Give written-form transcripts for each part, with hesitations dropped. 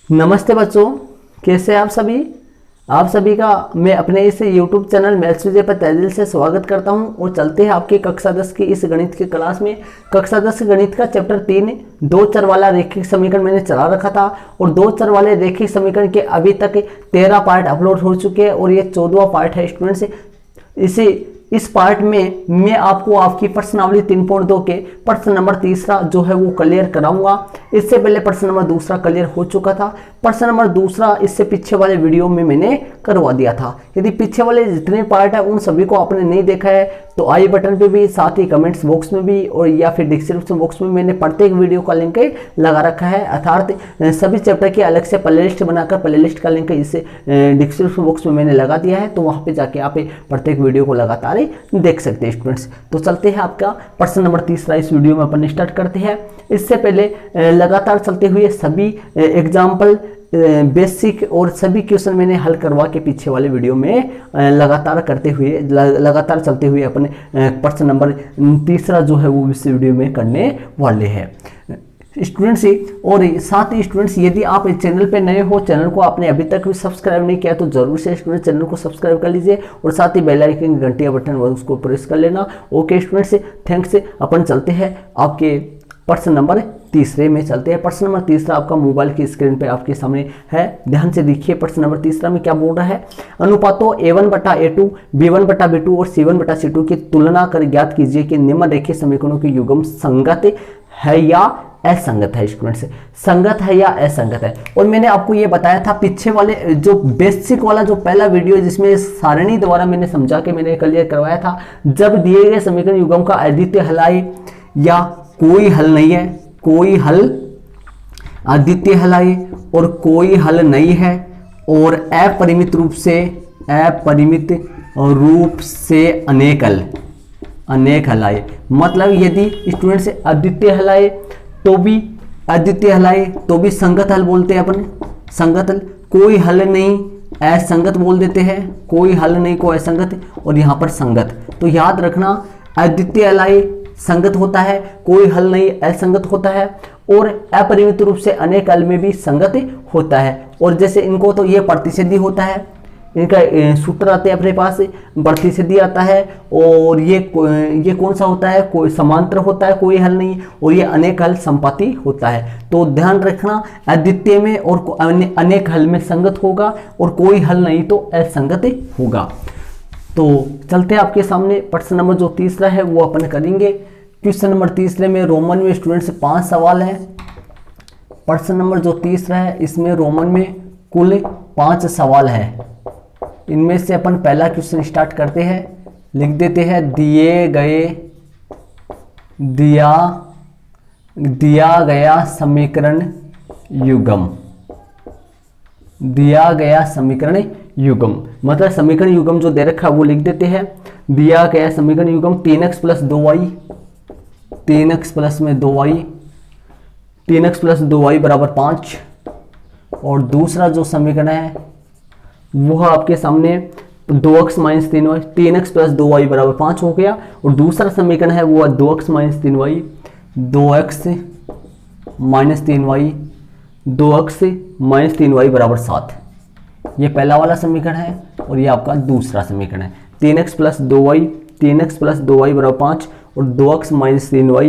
नमस्ते बच्चों, कैसे हैं आप सभी का मैं अपने इस YouTube चैनल मैथ्स विजय पर तहे दिल से स्वागत करता हूं। और चलते हैं आपकी कक्षा 10 की इस गणित की क्लास में। कक्षा 10 गणित का चैप्टर 3 दो चर वाला रेखिक समीकरण मैंने चला रखा था और दो चर वाले रेखिक समीकरण के अभी तक 13 पार्ट अपलोड हो चुके हैं और ये 14वां पार्ट है स्टूडेंट्स। इस पार्ट में मैं आपको आपकी प्रश्नावली 3.2 के प्रश्न नंबर तीसरा जो है वो क्लियर कराऊंगा। इससे पहले प्रश्न नंबर दूसरा क्लियर हो चुका था। प्रश्न नंबर दूसरा इससे पीछे वाले वीडियो में मैंने करवा दिया था। यदि पीछे वाले जितने पार्ट है उन सभी को आपने नहीं देखा है तो आई बटन पे भी, साथ ही कमेंट्स बॉक्स में भी और या फिर डिस्क्रिप्शन बॉक्स में मैंने प्रत्येक वीडियो का लिंक लगा रखा है। अर्थात सभी चैप्टर की अलग से प्लेलिस्ट बनाकर प्लेलिस्ट का लिंक इस डिस्क्रिप्शन बॉक्स में मैंने लगा दिया है, तो वहाँ पे जाके आप प्रत्येक वीडियो को लगातार देख सकते हैं स्टूडेंट्स। तो चलते हैं आपका प्रश्न नंबर तीसरा इस वीडियो में अपन स्टार्ट करते हैं। इससे पहले लगातार चलते हुए सभी एग्जाम्पल बेसिक और सभी क्वेश्चन मैंने हल करवा के पीछे वाले वीडियो में लगातार चलते हुए अपने प्रश्न नंबर तीसरा जो है वो इस वीडियो में करने वाले हैं स्टूडेंट्स। और साथ ही स्टूडेंट्स, यदि आप इस चैनल पे नए हो, चैनल को आपने अभी तक भी सब्सक्राइब नहीं किया तो जरूर से स्टूडेंट चैनल को सब्सक्राइब कर लीजिए और साथ ही बेल आइकन घंटी बटन उसको प्रेस कर लेना। Okay students, thanks. अपन चलते हैं आपके प्रश्न नंबर तीसरे में चलते हैं। प्रश्न नंबर तीसरा आपका मोबाइल की स्क्रीन पे आपके सामने है, ध्यान से देखिए। प्रश्न नंबर तीसरा में क्या बोल रहा है? अनुपातों a1/a2, b1/b2 और c1/c2 की तुलना कर ज्ञात कीजिए कि निम्नलिखित समीकरणों की युग्म संगत है या असंगत है। स्टूडेंट्स, संगत है या असंगत है। और मैंने आपको ये बताया था पीछे वाले जो बेसिक वाला जो पहला वीडियो जिसमें सारणी द्वारा मैंने समझा के मैंने क्लियर करवाया था, जब दिए गए समीकरण युग्म का अद्वितीय हल आए या कोई हल नहीं है, कोई हल अद्वितीय हल आए और कोई हल नहीं है और अपरिमित रूप से अनेक हल आए। मतलब यदि स्टूडेंट से अद्वितीय हल आए तो भी संगत हल बोलते हैं अपन, संगत हल। कोई हल नहीं असंगत बोल देते हैं, कोई हल नहीं को असंगत और यहाँ पर संगत। तो याद रखना, अद्वितीय हल आए संगत होता है, कोई हल नहीं असंगत होता है और अपरिमित रूप से अनेक हल में भी संगत होता है। और जैसे इनको तो ये प्रतिसिद्धि होता है, इनका सूत्र आते हैं अपने पास, प्रतिसिद्धि आता है। और ये कौन सा होता है? कोई समांतर होता है, कोई हल नहीं, और ये अनेक हल संपाती होता है। तो ध्यान रखना, अद्वितीय में और अनेक हल में संगत होगा और कोई हल नहीं तो असंगत होगा। तो चलते हैं आपके सामने प्रश्न नंबर जो तीसरा है वो अपन करेंगे। क्वेश्चन नंबर तीसरे में रोमन में स्टूडेंट्स 5 सवाल है। प्रश्न नंबर जो तीसरा है इसमें रोमन में कुल 5 सवाल है। इनमें से अपन पहला क्वेश्चन स्टार्ट करते हैं। लिख देते हैं दिया गया समीकरण युग्म, मतलब समीकरण युग्म जो दे रखा है वो लिख देते हैं। दिया गया समीकरण युग्म 3x + 2y, 3x + 2y = 5। और दूसरा जो समीकरण है वो आपके सामने 2x - 3y, 3x + 2y = 5 हो गया। और दूसरा समीकरण है वो 2x - 3y, 2x - 3y = 7। ये पहला वाला समीकरण है और ये आपका दूसरा समीकरण है। 3x + 2y = 5 और 2x - 3y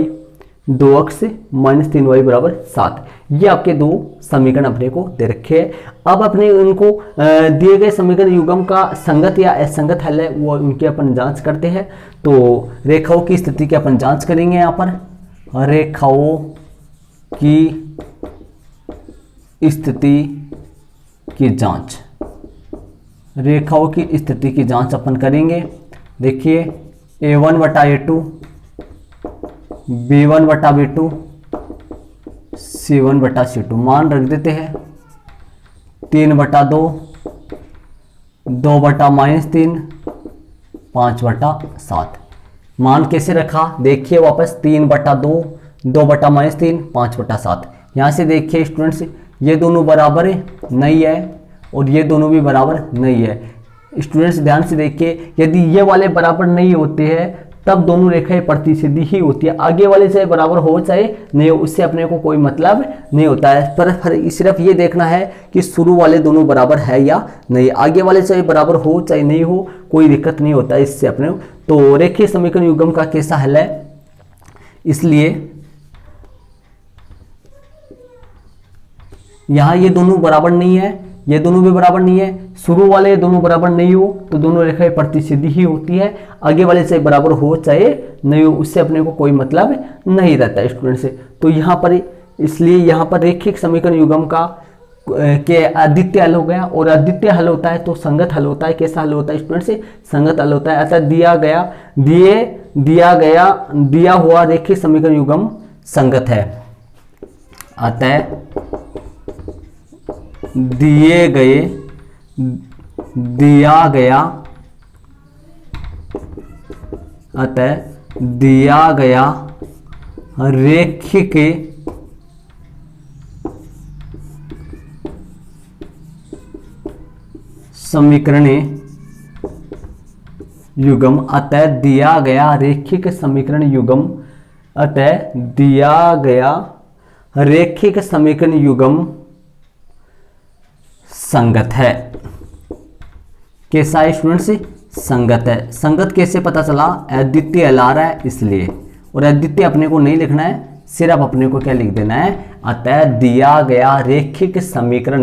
= 7। ये आपके दो समीकरण अपने को दे रखे हैं। अब अपने इनको दिए गए समीकरण युग्म का संगत या असंगत हल है वो उनकी अपन जांच करते हैं। तो रेखाओं की स्थिति की अपन जांच करेंगे। यहाँ पर रेखाओं की स्थिति की जांच अपन करेंगे। देखिए a1/a2, b1/b2, c1/c2 मान रख देते हैं 3/2, 2/-3, 5/7। मान कैसे रखा? देखिए वापस 3/2, 2/-3, 5/7। यहाँ से देखिए स्टूडेंट्स, ये दोनों बराबर नहीं है और ये दोनों भी बराबर नहीं है। स्टूडेंट्स ध्यान से देखिए, यदि ये वाले बराबर नहीं होते हैं तब दोनों रेखाएं प्रतिच्छेदी ही होती है। आगे वाले चाहे बराबर हो चाहे नहीं हो, उससे अपने को कोई मतलब नहीं होता है। पर सिर्फ ये देखना है कि शुरू वाले दोनों बराबर है या नहीं। आगे वाले चाहे बराबर हो चाहे नहीं हो, कोई दिक्कत नहीं होता है इससे अपने। तो रेखीय समीकरण युग्म का कैसा हल है, इसलिए यहां ये दोनों बराबर नहीं है, ये दोनों भी बराबर नहीं है, शुरू वाले दोनों बराबर नहीं हो तो दोनों रेखाएं प्रतिच्छेदी ही होती है। आगे वाले से बराबर हो चाहे नहीं हो, उससे अपने को कोई मतलब नहीं रहता है स्टूडेंट से। तो यहाँ पर इसलिए यहाँ पर रेखिक समीकरण युग्म का के अद्वितीय हल हो गया, और अद्वितीय हल होता है तो संगत हल होता है। कैसा हल होता है स्टूडेंट से, संगत हल होता है। अतः दिया हुआ रेखिक समीकरण युग्म संगत है। अतः दिया गया रेखिक समीकरण युग्म, अतः दिया गया रेखिक समीकरण युग्म, अतः दिया गया रेखिक समीकरण युग्म संगत है। कैसा है स्टूडेंट्स, संगत है। संगत कैसे पता चला, अद्वितीय हल आ रहा है इसलिए, और अद्वितीय अपने को नहीं लिखना है, सिर्फ अपने को क्या लिख देना है, अतः दिया गया रेखिक समीकरण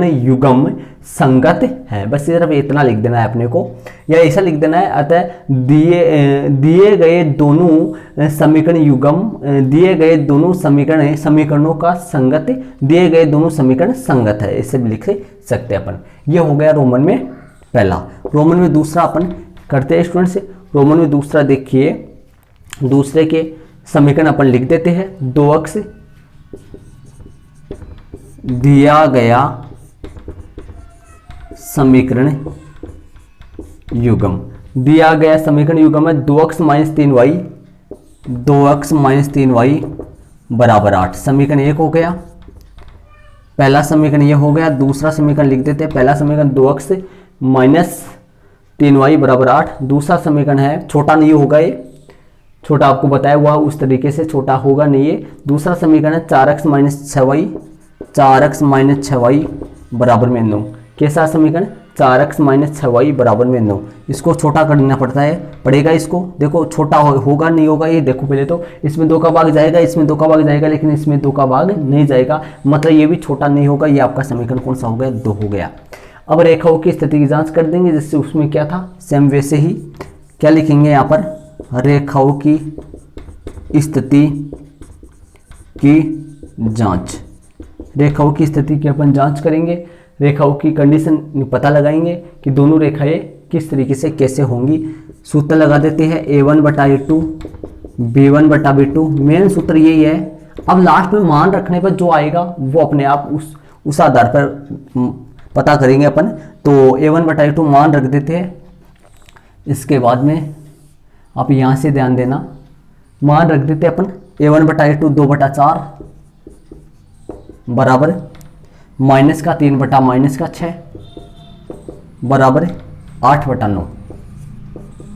युग्म संगत है। बस सिर्फ इतना लिख देना है अपने को, या ऐसा लिख देना है, अतः दिए गए दोनों समीकरण युग्म, दिए गए दोनों समीकरणों का संगत, दिए गए दोनों समीकरण संगत है, इसे भी लिख सकते हैं अपन। ये हो गया रोमन में पहला। रोमन में दूसरा अपन करते हैं स्टूडेंट्स। रोमन में दूसरा देखिए, दूसरे के समीकरण अपन लिख देते हैं। 2 अक्ष दिया गया समीकरण युग्म, दिया गया समीकरण युग्म है 2x - 3y, 2x - 3y बराबर 8। समीकरण 1 हो गया, पहला समीकरण ये हो गया। दूसरा समीकरण लिख देते हैं। पहला समीकरण 2x - 3y बराबर 8। दूसरा समीकरण है, छोटा नहीं होगा ये, छोटा आपको बताया हुआ उस तरीके से छोटा होगा नहीं ये। दूसरा समीकरण है 4x - 6y, 4x - 6y बराबर में 9। कैसा समीकरण, 4x - 6y बराबर में 9। इसको छोटा करना पड़ेगा इसको। देखो छोटा होगा नहीं होगा ये, देखो पहले तो इसमें 2 का भाग जाएगा, इसमें 2 का भाग जाएगा, लेकिन इसमें 2 का भाग नहीं जाएगा, मतलब ये भी छोटा नहीं होगा। ये आपका समीकरण कौन सा हो गया, 2 हो गया। अब रेखाओं की स्थिति की जांच कर देंगे, जिससे उसमें क्या था सेम वैसे ही क्या लिखेंगे यहाँ पर, रेखाओं की स्थिति की जांच। रेखाओं की स्थिति की अपन जांच करेंगे, रेखाओं की कंडीशन पता लगाएंगे कि दोनों रेखाएं किस तरीके से कैसे होंगी। सूत्र लगा देते हैं A1/A2 B1/B2। मेन सूत्र यही है। अब लास्ट में मान रखने पर जो आएगा वो अपने आप उस आधार पर पता करेंगे अपन। तो A1/A2 मान रख देते हैं। इसके बाद में आप यहाँ से ध्यान देना, मान रख देते अपन A1/A2 2/4 बराबर माइनस का 3/-6 बराबर 8/9।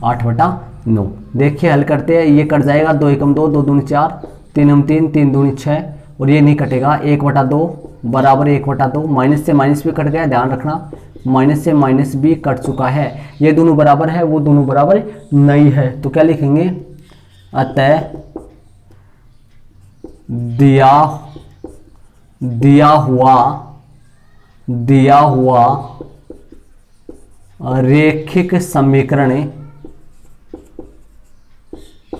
8/9 देखिए हल करते हैं, ये कट जाएगा, 2 एकम 2, 2 दूनी 4, 3 हम 3, 3 दूनी 6, और ये नहीं कटेगा। 1/2 बराबर 1/2। माइनस से माइनस भी कट गया, ध्यान रखना, माइनस से माइनस भी कट चुका है। ये दोनों बराबर है, वो दोनों बराबर नहीं है, तो क्या लिखेंगे, अतः दिया हुआ रेखिक समीकरण,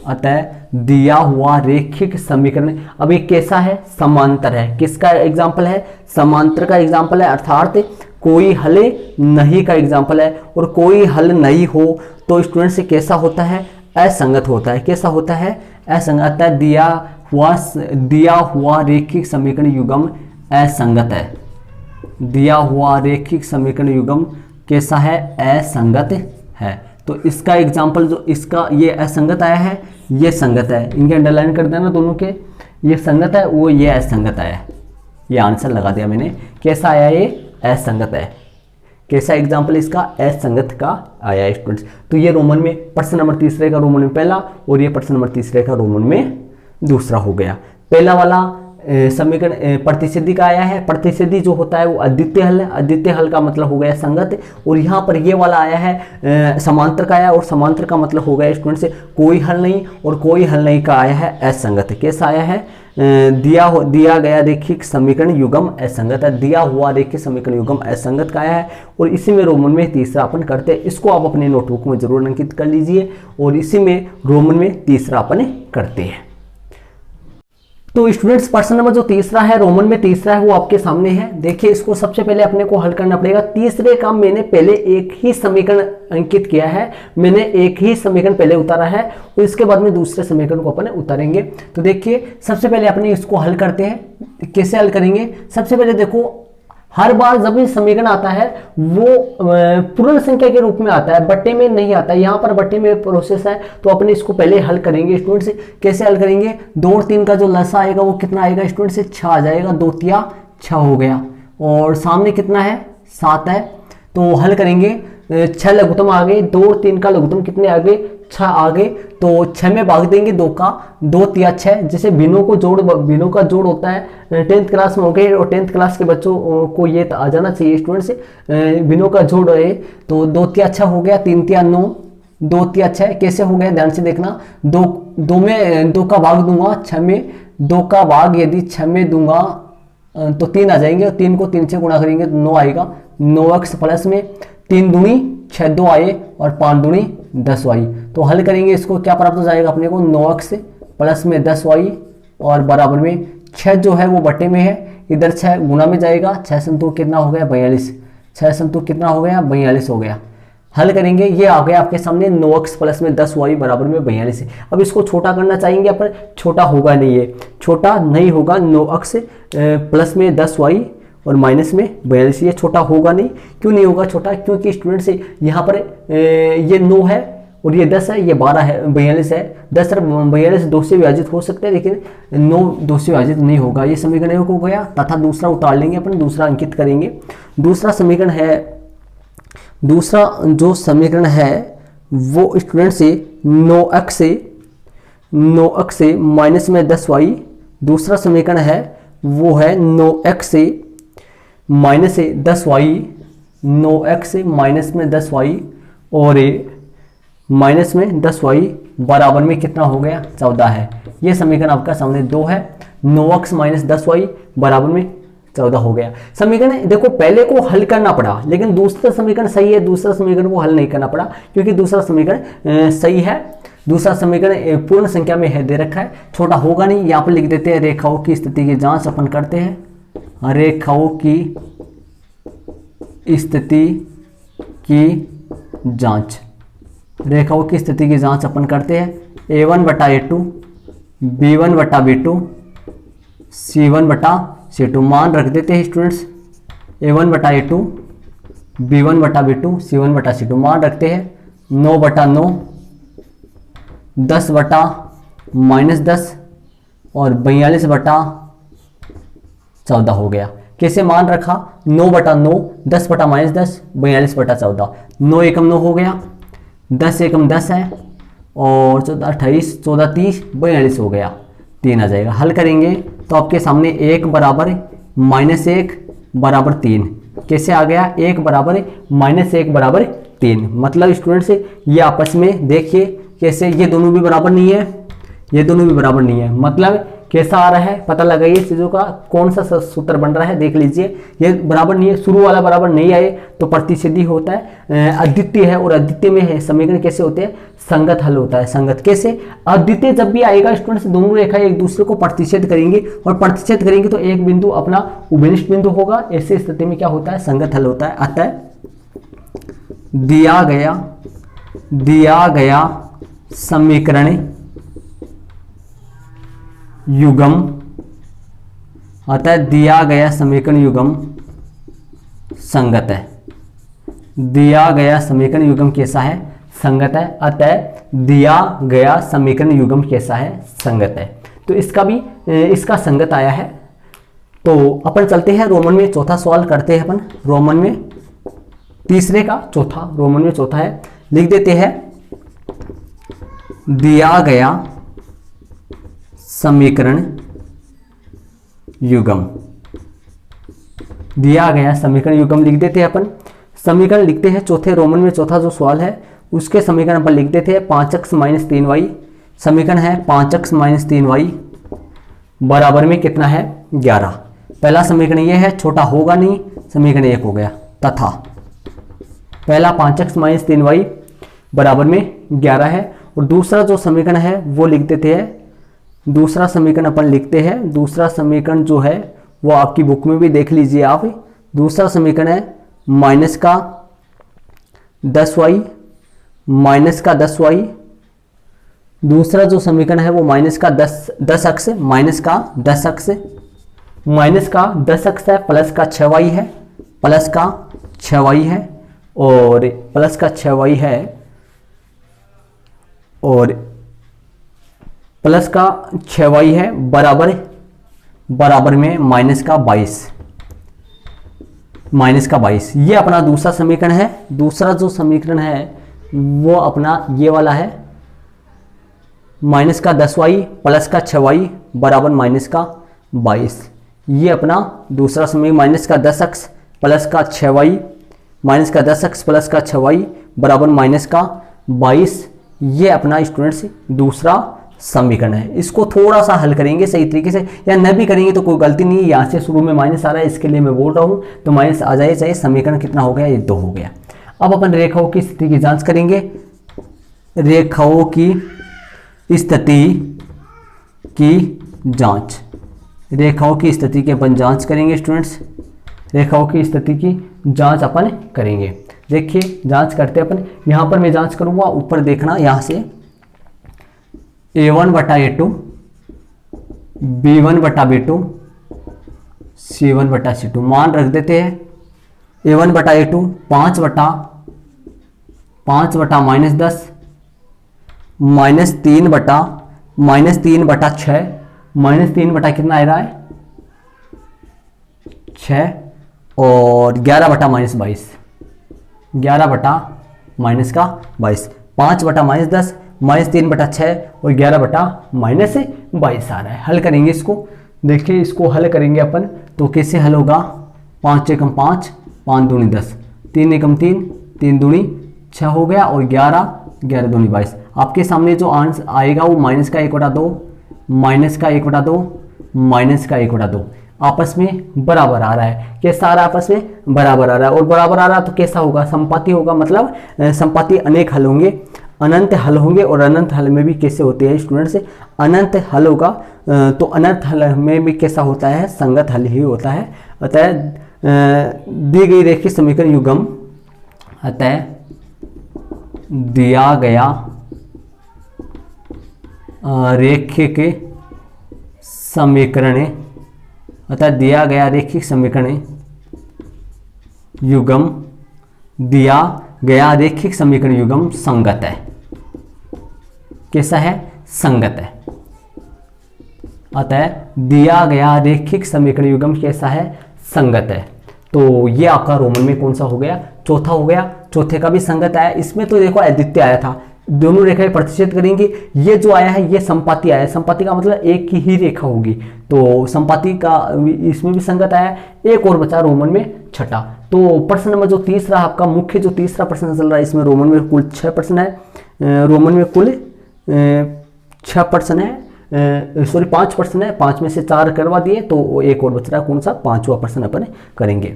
अतः दिया हुआ रेखिक समीकरण। अब ये कैसा है, समांतर है। किसका एग्जाम्पल है, समांतर का एग्जाम्पल है, अर्थात कोई हल नहीं का एग्जाम्पल है। और कोई हल नहीं हो तो स्टूडेंट से कैसा होता है, असंगत होता है। कैसा होता है, असंगत है। दिया हुआ रेखिक समीकरण युग्म असंगत है। दिया हुआ रेखिक समीकरण युग्म कैसा है, असंगत है। तो इसका एग्जाम्पल जो इसका ये असंगत आया है, ये संगत है। इनके अंडरलाइन कर देना दोनों के, ये संगत है, वो ये असंगत आया है। ये आंसर लगा दिया मैंने। कैसा आया, ये असंगत है। कैसा एग्जाम्पल इसका, असंगत का आया है स्टूडेंट्स। तो ये रोमन में प्रश्न नंबर तीसरे का रोमन में पहला और ये प्रश्न नंबर तीसरे का रोमन में दूसरा हो गया। पहला वाला समीकरण प्रतिसिद्धि का आया है। प्रतिसिद्धि जो होता है वो अद्वितीय हल है, अद्वितीय हल का मतलब हो गया संगत। और यहाँ पर ये वाला आया है समांतर का आया, और समांतर का मतलब हो गया स्टूडेंट से कोई हल नहीं, और कोई हल नहीं का आया है असंगत। कैसा आया है, दिया गया रेखिक समीकरण युग्म असंगत है, दिया हुआ रेखिक समीकरण युग्म असंगत का आया है। और इसी में रोमन में तीसरा अपन करते हैं, इसको आप अपने नोटबुक में जरूर अंकित कर लीजिए। और इसी में रोमन में तीसरा अपन करते हैं। तो स्टूडेंट्स प्रश्न नंबर जो तीसरा है रोमन में तीसरा है वो आपके सामने है। देखिए इसको सबसे पहले अपने को हल करना पड़ेगा। तीसरे का मैंने पहले एक ही समीकरण अंकित किया है, मैंने एक ही समीकरण पहले उतारा है और इसके बाद में दूसरे समीकरण को अपन उतारेंगे। तो देखिए सबसे पहले अपने इसको हल करते हैं। कैसे हल करेंगे, सबसे पहले देखो हर बार जब ये समीकरण आता है वो पूर्ण संख्या के रूप में आता है, बट्टे में नहीं आता है। यहाँ पर बट्टे में प्रोसेस है, तो अपने इसको पहले हल करेंगे स्टूडेंट्स। कैसे हल करेंगे, 2 और 3 का जो लसा आएगा वो कितना आएगा स्टूडेंट से 6 आ जाएगा, 2 तिया 6 हो गया। और सामने कितना है 7 है, तो हल करेंगे 6 लघुत्तम आ गए, 2 और 3 का लघुत्तम कितने आ गए 6 आ गए। तो 6 में भाग देंगे 2 का, 2 तिया 6। जैसे बिनों का जोड़ होता है 10th क्लास में हो गए, और 10th क्लास के बच्चों को ये आ जाना चाहिए स्टूडेंट से। बिनों का जोड़ है तो 2 तिया 6 हो गया, 3 तिया 9, 2 तिया 6। कैसे हो गया ध्यान से देखना, 2 में 2 का भाग दूंगा 6 में, 2 का भाग यदि 6 में दूंगा तो 3 आ जाएंगे, और 3 को 3 से गुणा करेंगे तो 9 आएगा। 9x प्लस में 3 दूनी 6 2 आए और 5 दूनी 10 आई। तो हल करेंगे इसको, क्या प्राप्त हो जाएगा अपने को 9x प्लस में 10 आई और बराबर में 6 जो है वो बटे में है, इधर 6 गुना में जाएगा। 6 संतु कितना हो गया 42, 6 संतु कितना हो गया 42 हो गया। हल करेंगे, ये आ गया आपके सामने 9x प्लस में 10 वाई बराबर में 42। अब इसको छोटा करना चाहेंगे पर छोटा होगा नहीं, ये छोटा नहीं होगा। 9x प्लस में 10 वाई और माइनस में 42, ये छोटा होगा नहीं। क्यों नहीं होगा छोटा, क्योंकि स्टूडेंट से यहाँ पर ये 9 है और ये 10 है, ये 12 है, 42 है। 10 और 42 2 से विभाजित हो सकते हैं, लेकिन 9 2 से विभाजित नहीं होगा। ये समीकरण हो गया, तथा दूसरा उतार लेंगे अपन, दूसरा अंकित करेंगे। दूसरा समीकरण है, दूसरा जो समीकरण है वो स्टूडेंट से 9x से माइनस में 10 वाई। दूसरा समीकरण है वो है 9x से माइनस से 10 वाई, 9x से माइनस में 10 वाई और माइनस में 10 वाई बराबर में कितना हो गया 14 है। ये समीकरण आपका सामने 2 है। 9x माइनस 10 वाई बराबर में 14 हो गया। समीकरण देखो पहले को हल करना पड़ा, लेकिन दूसरा समीकरण सही है, दूसरा समीकरण को हल नहीं करना पड़ा क्योंकि दूसरा समीकरण सही है। दूसरा समीकरण पूर्ण संख्या में है, दे रखा है, छोटा होगा नहीं। यहाँ पर लिख देते हैं रेखाओं की स्थिति की जांच अपन करते हैं। रेखाओं की स्थिति की जांच, रेखाओं की स्थिति की जांच अपन करते हैं। A1 बटा A2, B1 बटा B2, C1 बटा C2 मान रख देते हैं स्टूडेंट्स। A1 बटा A2, B1 बटा B2, C1 बटा C2 मान रखते हैं। 9 बटा 9, 10 बटा माइनस 10 और 42 बटा 14 हो गया। कैसे मान रखा, 9 बटा 9, 10 बटा माइनस 10, 42 बटा 14। 9 एकम 9 हो गया, 10 एकम 10 है और 14 28, 14 30, 42 हो गया, 3 आ जाएगा। हल करेंगे तो आपके सामने 1 बराबर माइनस 1 बराबर 3। कैसे आ गया, 1 बराबर माइनस 1 बराबर 3। मतलब स्टूडेंट से ये आपस में देखिए कैसे, ये दोनों भी बराबर नहीं है, ये दोनों भी बराबर नहीं है। मतलब कैसा आ रहा है पता लगाइए, चीज़ों का कौन सा सूत्र बन रहा है देख लीजिए। ये बराबर नहीं है, शुरू वाला बराबर नहीं आए तो प्रतिच्छेदी होता है, अद्वितीय है, और अद्वितीय में है समीकरण कैसे होते हैं, संगत हल होता है। संगत कैसे, अद्वितीय जब भी आएगा स्टूडेंट्स दोनों रेखा एक दूसरे को प्रतिच्छेद करेंगे, और प्रतिच्छेद करेंगे तो एक बिंदु अपना उभयनिष्ठ बिंदु होगा। ऐसी स्थिति में क्या होता है, संगत हल होता है। अतः दिया गया समीकरण युग्म, अतः दिया गया समीकरण युग्म संगत है। दिया गया समीकरण युग्म कैसा है, संगत है। अतः दिया गया समीकरण युग्म कैसा है, संगत है। तो इसका भी इसका संगत आया है। तो अपन चलते हैं रोमन में, चौथा सवाल करते हैं अपन रोमन में। तीसरे का चौथा, रोमन में चौथा है, लिख देते हैं दिया गया समीकरण युग्म। दिया गया समीकरण युग्म लिख देते हैं अपन। समीकरण लिखते हैं चौथे, रोमन में चौथा जो सवाल है उसके समीकरण अपन लिख देते हैं 5x - 3y। समीकरण है 5x - 3y बराबर में कितना है 11। पहला समीकरण ये है, छोटा होगा नहीं, समीकरण 1 हो गया, तथा पहला 5x - 3y बराबर में 11 है। और दूसरा जो समीकरण है वो लिख देते हैं, दूसरा समीकरण अपन लिखते हैं, दूसरा समीकरण जो है वो आपकी बुक में भी देख लीजिए आप। दूसरा समीकरण है माइनस का 10y, माइनस का 10y। दूसरा जो समीकरण है वो माइनस का 10x, माइनस का 10x, माइनस का 10x है, प्लस का 6y है, प्लस का 6y है, और प्लस का 6y है, और प्लस का 6y है, बराबर में माइनस का 22, माइनस का 22। ये अपना दूसरा समीकरण है। दूसरा जो समीकरण है वो अपना ये वाला है, माइनस का 10y प्लस का 6y बराबर माइनस का 22। ये अपना दूसरा समीकरण, माइनस का 10x प्लस का 6y, माइनस का 10x प्लस का 6y बराबर माइनस का 22। ये अपना स्टूडेंट्स दूसरा समीकरण है। इसको थोड़ा सा हल करेंगे सही तरीके से, या न भी करेंगे तो कोई गलती नहीं है। यहाँ से शुरू में माइनस आ रहा है, इसके लिए मैं बोल रहा हूँ, तो माइनस आ जाए, चाहे समीकरण कितना हो गया, ये 2 हो गया। अब अपन रेखाओं की स्थिति की जांच करेंगे। रेखाओं की स्थिति की जांच, रेखाओं की स्थिति की अपन जांच करेंगे स्टूडेंट्स। रेखाओं की स्थिति की जांच अपन करेंगे। देखिए जांच करते हैं अपन। यहाँ पर मैं जांच करूँगा, ऊपर देखना, यहाँ से a1/a2, b1/b2, c1/c2 मान रख देते हैं। a1/a2 5 बटा -10, -3 बटा -3/6, -3 बटा कितना आ रहा है 6, और 11 बटा -22, 11 बटा -22, 5 बटा -10, -3/6 और 11 बटा -22 आ रहा है। हल करेंगे इसको। देखिए इसको हल करेंगे अपन तो कैसे हल होगा। 5 एकम 5, 5 दूनी 10, 3 एकम 3, 3 दूनी 6 हो गया, और 11, 11 दूनी 22। आपके सामने जो आंसर आएगा वो माइनस का 1/2, माइनस का 1/2, माइनस का 1/2 आपस में बराबर आ रहा है। कैसा आ रहा है, आपस में बराबर आ रहा है। और बराबर आ रहा है तो कैसा होगा, समपाती होगा, मतलब समपाती अनेक हल होंगे, अनंत हल होंगे। और अनंत हल में भी कैसे होते हैं स्टूडेंट्स, अनंत हल होगा तो अनंत हल में भी कैसा होता है, संगत हल ही होता है। अतः दी गई रेखीय समीकरण युग्म, अतः दिया गया रेखीय समीकरण, अतः दिया गया रेखीय समीकरण युग्म, दिया गया रेखीय समीकरण युग्म संगत है। कैसा है, संगत है। अतः दिया गया रेखीय समीकरण युग्म कैसा है, संगत है। तो ये आपका रोमन में कौन सा हो गया, चौथा हो गया। चौथे का भी संगत आया। इसमें तो देखो अद्वितीय आया था, दोनों रेखाएं प्रतिच्छेद करेंगी। ये जो आया है ये संपाती आया है। संपाती का मतलब एक ही रेखा होगी, तो संपाती का इसमें भी संगत आया। एक और बचा रोमन में छठा। तो प्रश्न नंबर जो तीसरा आपका मुख्य जो तीसरा प्रश्न चल रहा है, इसमें रोमन में कुल 6 प्रश्न है। रोमन में कुल 6 प्रश्न है, सॉरी 5 प्रश्न है। 5 में से 4 करवा दिए, तो एक और बच रहा है, कौन सा, 5वां प्रश्न अपन करेंगे।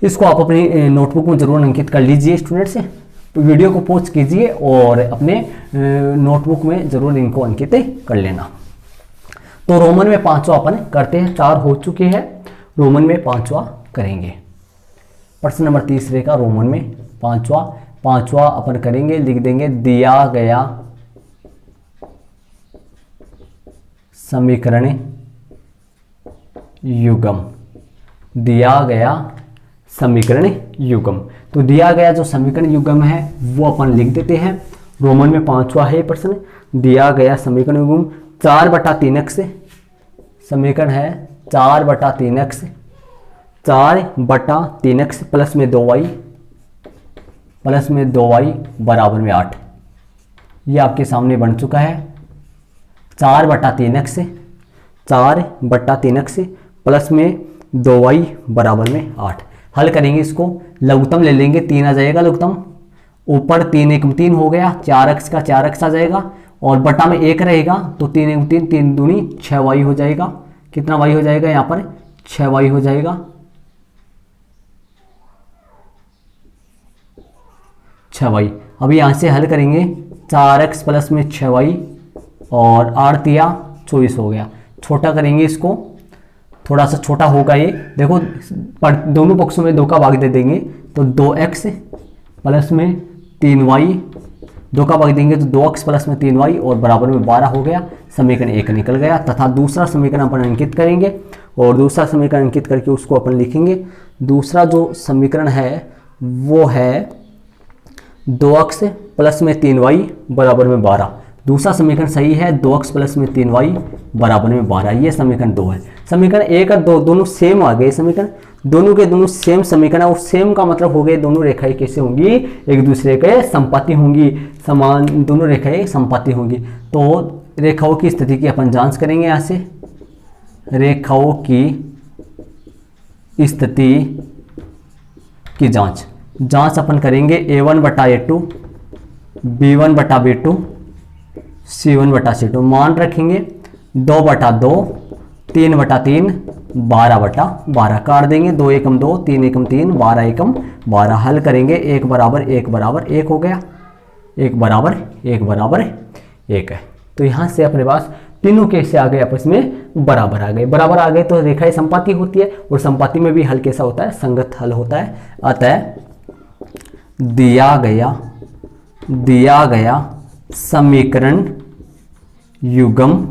इसको आप अपनी नोटबुक में जरूर अंकित कर लीजिए स्टूडेंट से। वीडियो को पॉज कीजिए और अपने नोटबुक में जरूर इनको अंकित कर लेना। तो रोमन में 5वां अपन करते हैं। 4 हो चुके हैं, रोमन में 5वां करेंगे। प्रश्न नंबर तीसरे का रोमन में 5वां अपन करेंगे। लिख देंगे दिया गया समीकरण युग्म, दिया गया समीकरण युग्म। तो दिया गया जो समीकरण युग्म है वो अपन लिख देते हैं। रोमन में 5वां है प्रश्न। दिया गया समीकरण युग्म 4/3x समीकरण है, 4/3x, 4/3x प्लस में 2y, प्लस में 2y बराबर में 8। ये आपके सामने बन चुका है 4/3x 4/3x प्लस में 2y बराबर में 8। हल करेंगे इसको, लघुत्तम ले लेंगे, 3 आ जाएगा लघुत्तम, ऊपर 3 एकम 3 हो गया, 4x का 4x आ जाएगा और बटा में 1 रहेगा तो 3 एकम 3 3 दूनी 6y हो जाएगा। कितना y हो जाएगा यहाँ पर 6y हो जाएगा, 6y। अभी यहाँ से हल करेंगे 4x प्लस में 6y और 8 दिया 24 हो गया। छोटा करेंगे इसको, थोड़ा सा छोटा होगा ये, देखो दोनों पक्षों में 2 का भाग दे देंगे तो 2x प्लस में 3y, 2 का भाग देंगे तो 2x प्लस में 3y और बराबर में 12 हो गया। समीकरण 1 निकल गया तथा दूसरा समीकरण अपन अंकित करेंगे और दूसरा समीकरण अंकित करके उसको अपन लिखेंगे। दूसरा जो समीकरण है वो है 2x प्लस में 3y बराबर में 12। दूसरा समीकरण सही है, 2x प्लस में 3y बराबर में 12। ये समीकरण 2 है। समीकरण 1 और 2 दोनों सेम आ गए, समीकरण दोनों के दोनों सेम समीकरण और सेम का मतलब हो गए दोनों रेखाएं कैसे होंगी, एक दूसरे के समपाती होंगी, समान दोनों रेखाएं समपाती होंगी। तो रेखाओं की स्थिति की अपन जांच करेंगे। यहाँ से रेखाओं की स्थिति की जांच अपन करेंगे a1/a2 b1/b2 c1/c2। मान रखेंगे 2/2 3/3 12/12 काट देंगे, 2 एकम 2 3 एकम 3 12 एकम 12। हल करेंगे 1 बराबर 1 बराबर 1 हो गया, 1 बराबर 1 बराबर 1 है। तो यहाँ से अपने पास तीनों कैसे आ गए, आपस में बराबर आ गए। बराबर आ गए तो रेखाएं संपाती होती है और संपाती में भी हल कैसा होता है, संगत हल होता है। अतः दिया गया समीकरण युग्म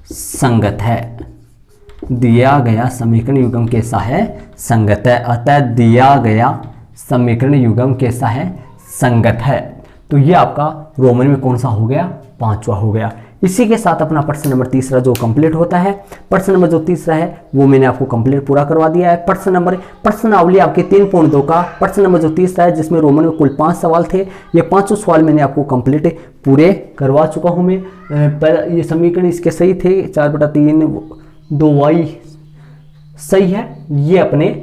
संगत है। दिया गया समीकरण युग्म कैसा है, संगत है। अतः दिया गया समीकरण युग्म कैसा है, संगत है। तो ये आपका रोमन में कौन सा हो गया, 5वां हो गया। इसी के साथ अपना प्रश्न नंबर 3 जो कंप्लीट होता है। प्रश्न नंबर जो 3 है वो मैंने आपको कंप्लीट पूरा करवा दिया है। प्रश्नावली आपके 3.2 का प्रश्न नंबर जो 3 है, जिसमें रोमन में कुल 5 सवाल थे, ये 5 सवाल मैंने आपको कंप्लीट पूरे करवा चुका हूँ मैं। ये समीकरण इसके सही थे, 4/3 2y सही है। ये अपने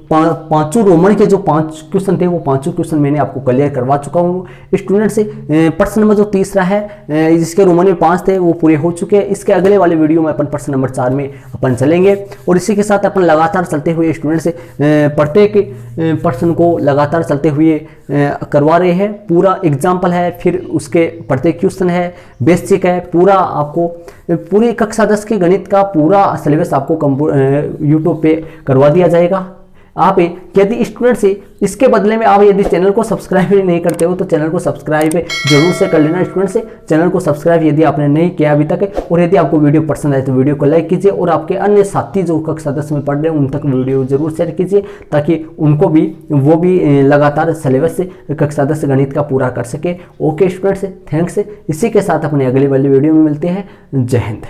पांचों रोमन के जो 5 क्वेश्चन थे वो 5 क्वेश्चन मैंने आपको क्लियर करवा चुका हूँ स्टूडेंट से। प्रश्न नंबर जो 3 है, जिसके रोमन में 5 थे वो पूरे हो चुके हैं। इसके अगले वाले वीडियो में अपन प्रश्न नंबर 4 में अपन चलेंगे और इसी के साथ अपन लगातार चलते हुए स्टूडेंट से प्रत्येक प्रश्न को लगातार चलते हुए करवा रहे हैं। पूरा एग्जाम्पल है, फिर उसके प्रत्येक क्वेश्चन है, बेसिक है, पूरा आपको पूरी कक्षा 10 के गणित का पूरा सिलेबस आपको यूट्यूब पे करवा दिया जाएगा। आप यदि स्टूडेंट से इसके बदले में आप यदि चैनल को सब्सक्राइब नहीं करते हो तो चैनल को सब्सक्राइब जरूर से कर लेना स्टूडेंट से। चैनल को सब्सक्राइब यदि आपने नहीं किया अभी तक, और यदि आपको वीडियो पसंद आए तो वीडियो को लाइक कीजिए और आपके अन्य साथी जो कक्षा 10 में पढ़ रहे हैं उन तक वीडियो जरूर शेयर कीजिए, ताकि उनको भी वो भी लगातार सिलेबस से कक्षा 10 गणित का पूरा कर सके। Okay students, thanks. इसी के साथ अपने अगली वाली वीडियो में मिलते हैं। जय हिंद।